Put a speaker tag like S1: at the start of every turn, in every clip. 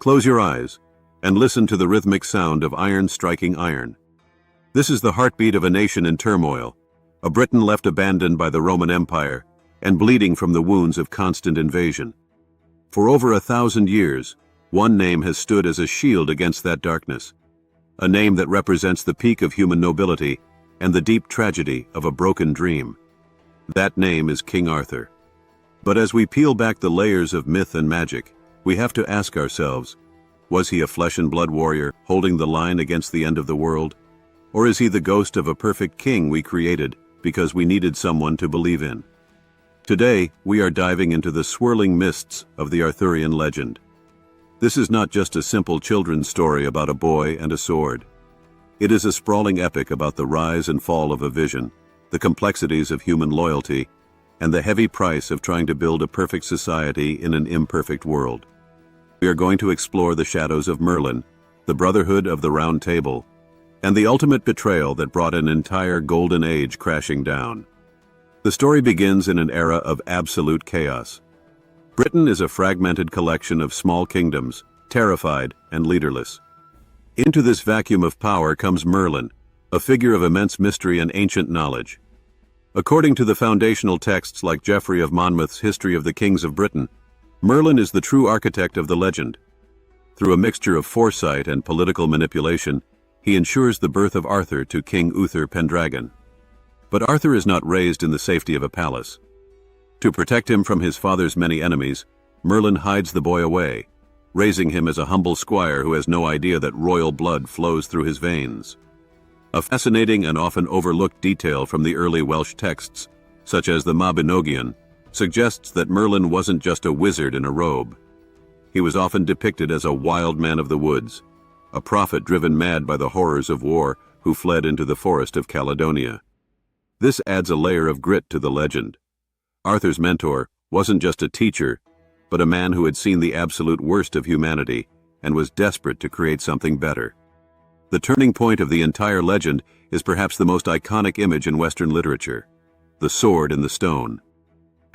S1: Close your eyes and listen to the rhythmic sound of iron striking iron. This is the heartbeat of a nation in turmoil, a Britain left abandoned by the Roman Empire and bleeding from the wounds of constant invasion. For over 1,000 years, one name has stood as a shield against that darkness, a name that represents the peak of human nobility and the deep tragedy of a broken dream. That name is King Arthur. But as we peel back the layers of myth and magic, we have to ask ourselves, was he a flesh-and-blood warrior holding the line against the end of the world? Or is he the ghost of a perfect king we created because we needed someone to believe in? Today, we are diving into the swirling mists of the Arthurian legend. This is not just a simple children's story about a boy and a sword. It is a sprawling epic about the rise and fall of a vision, the complexities of human loyalty, and the heavy price of trying to build a perfect society in an imperfect world. We are going to explore the shadows of Merlin, the Brotherhood of the Round Table, and the ultimate betrayal that brought an entire golden age crashing down. The story begins in an era of absolute chaos. Britain is a fragmented collection of small kingdoms, terrified and leaderless. Into this vacuum of power comes Merlin, a figure of immense mystery and ancient knowledge. According to the foundational texts like Geoffrey of Monmouth's History of the Kings of Britain, Merlin is the true architect of the legend. Through a mixture of foresight and political manipulation, he ensures the birth of Arthur to King Uther Pendragon. But Arthur is not raised in the safety of a palace. To protect him from his father's many enemies, Merlin hides the boy away, raising him as a humble squire who has no idea that royal blood flows through his veins. A fascinating and often overlooked detail from the early Welsh texts, such as the Mabinogion, suggests that Merlin wasn't just a wizard in a robe. He was often depicted as a wild man of the woods, a prophet driven mad by the horrors of war who fled into the forest of Caledonia. This adds a layer of grit to the legend. Arthur's mentor wasn't just a teacher, but a man who had seen the absolute worst of humanity and was desperate to create something better. The turning point of the entire legend is perhaps the most iconic image in Western literature: the sword in the stone.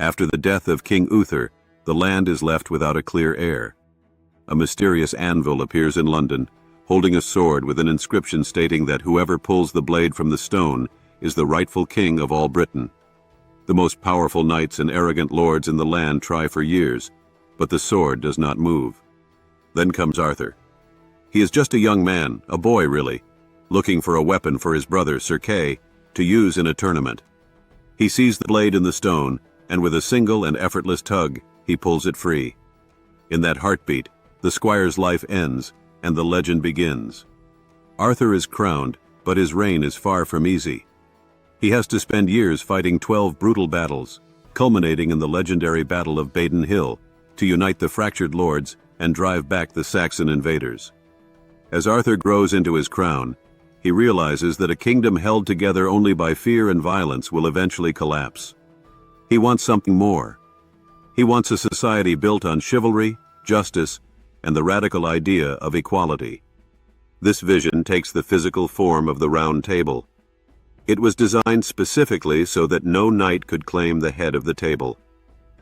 S1: After the death of King Uther, the land is left without a clear heir. A mysterious anvil appears in London, holding a sword with an inscription stating that whoever pulls the blade from the stone is the rightful king of all Britain. The most powerful knights and arrogant lords in the land try for years, but the sword does not move. Then comes Arthur. He is just a young man, a boy really, looking for a weapon for his brother Sir Kay to use in a tournament. He sees the blade in the stone, and with a single and effortless tug, he pulls it free. In that heartbeat, the squire's life ends, and the legend begins. Arthur is crowned, but his reign is far from easy. He has to spend years fighting 12 brutal battles, culminating in the legendary Battle of Badon Hill, to unite the fractured lords and drive back the Saxon invaders. As Arthur grows into his crown, he realizes that a kingdom held together only by fear and violence will eventually collapse. He wants something more. He wants a society built on chivalry, justice, and the radical idea of equality. This vision takes the physical form of the Round Table. It was designed specifically so that no knight could claim the head of the table.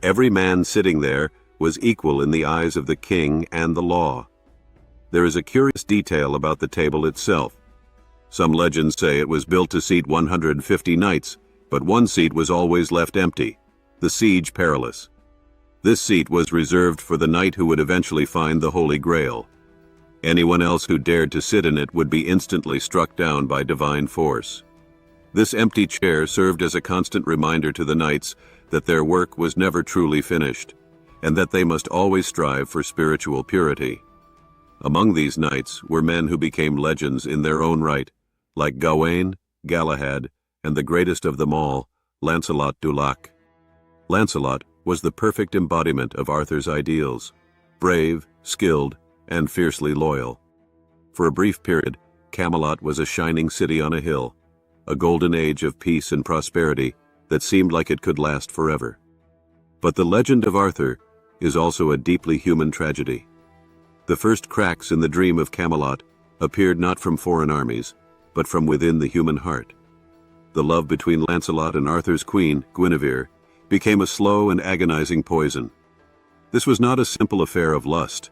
S1: Every man sitting there was equal in the eyes of the king and the law. There is a curious detail about the table itself. Some legends say it was built to seat 150 knights, but one seat was always left empty, the Siege Perilous. This seat was reserved for the knight who would eventually find the Holy Grail. Anyone else who dared to sit in it would be instantly struck down by divine force. This empty chair served as a constant reminder to the knights that their work was never truly finished, and that they must always strive for spiritual purity. Among these knights were men who became legends in their own right, like Gawain, Galahad, and the greatest of them all, Lancelot du Lac. Lancelot was the perfect embodiment of Arthur's ideals: brave, skilled, and fiercely loyal. For a brief period, Camelot was a shining city on a hill, a golden age of peace and prosperity that seemed like it could last forever. But the legend of Arthur is also a deeply human tragedy. The first cracks in the dream of Camelot appeared not from foreign armies, but from within the human heart. The love between Lancelot and Arthur's queen, Guinevere, became a slow and agonizing poison. This was not a simple affair of lust.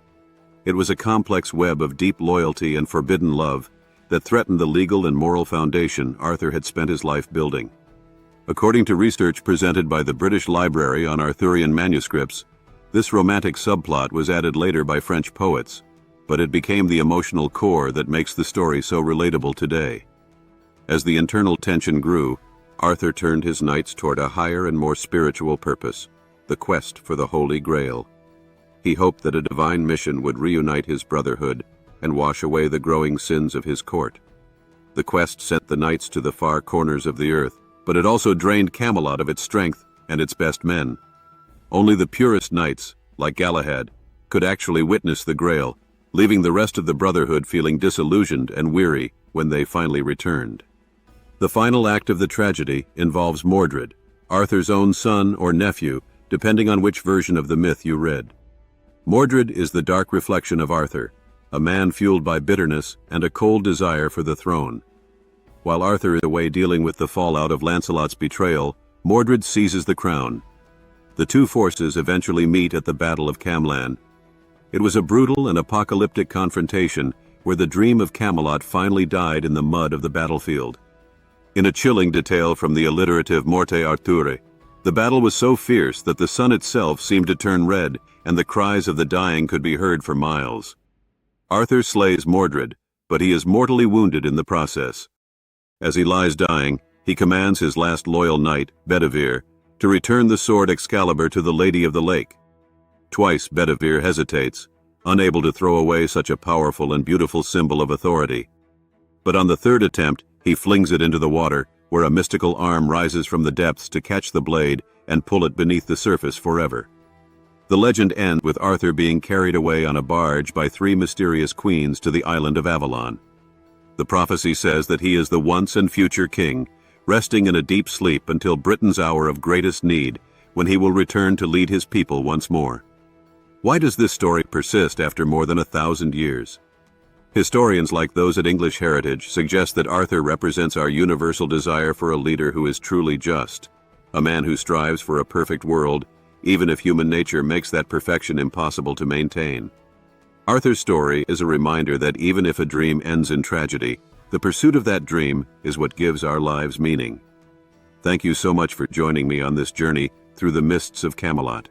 S1: It was a complex web of deep loyalty and forbidden love that threatened the legal and moral foundation Arthur had spent his life building. According to research presented by the British Library on Arthurian manuscripts, this romantic subplot was added later by French poets, but it became the emotional core that makes the story so relatable today. As the internal tension grew, Arthur turned his knights toward a higher and more spiritual purpose, the quest for the Holy Grail. He hoped that a divine mission would reunite his brotherhood and wash away the growing sins of his court. The quest sent the knights to the far corners of the earth, but it also drained Camelot of its strength and its best men. Only the purest knights, like Galahad, could actually witness the Grail, leaving the rest of the brotherhood feeling disillusioned and weary when they finally returned. The final act of the tragedy involves Mordred, Arthur's own son or nephew, depending on which version of the myth you read. Mordred is the dark reflection of Arthur, a man fueled by bitterness and a cold desire for the throne. While Arthur is away dealing with the fallout of Lancelot's betrayal, Mordred seizes the crown. The two forces eventually meet at the Battle of Camelot. It was a brutal and apocalyptic confrontation where the dream of Camelot finally died in the mud of the battlefield. In a chilling detail from the alliterative Morte Arthure, the battle was so fierce that the sun itself seemed to turn red and the cries of the dying could be heard for miles. Arthur slays Mordred, but he is mortally wounded in the process. As he lies dying, he commands his last loyal knight, Guinevere, to return the sword Excalibur to the Lady of the Lake. Twice Guinevere hesitates, unable to throw away such a powerful and beautiful symbol of authority. But on the third attempt, he flings it into the water, where a mystical arm rises from the depths to catch the blade and pull it beneath the surface forever. The legend ends with Arthur being carried away on a barge by three mysterious queens to the island of Avalon. The prophecy says that he is the once and future king, resting in a deep sleep until Britain's hour of greatest need, when he will return to lead his people once more. Why does this story persist after more than 1,000 years? Historians like those at English Heritage suggest that Arthur represents our universal desire for a leader who is truly just, a man who strives for a perfect world, even if human nature makes that perfection impossible to maintain. Arthur's story is a reminder that even if a dream ends in tragedy, the pursuit of that dream is what gives our lives meaning. Thank you so much for joining me on this journey through the mists of Camelot.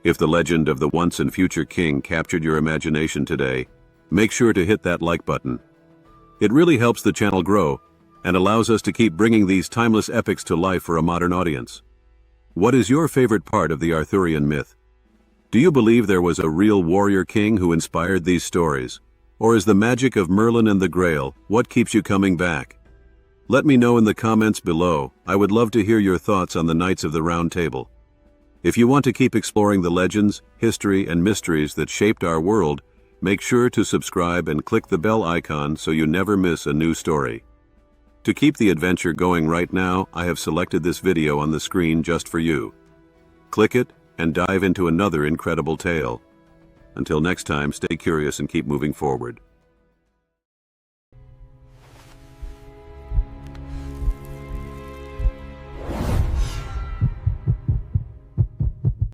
S1: If the legend of the once and future king captured your imagination today, make sure to hit that like button. It really helps the channel grow and allows us to keep bringing these timeless epics to life for a modern audience. What is your favorite part of the Arthurian myth? Do you believe there was a real warrior king who inspired these stories? Or is the magic of Merlin and the Grail what keeps you coming back? Let me know in the comments below. I would love to hear your thoughts on the Knights of the Round Table. If you want to keep exploring the legends, history, and mysteries that shaped our world, make sure to subscribe and click the bell icon so you never miss a new story. To keep the adventure going right now, I have selected this video on the screen just for you. Click it and dive into another incredible tale. Until next time, stay curious and keep moving forward.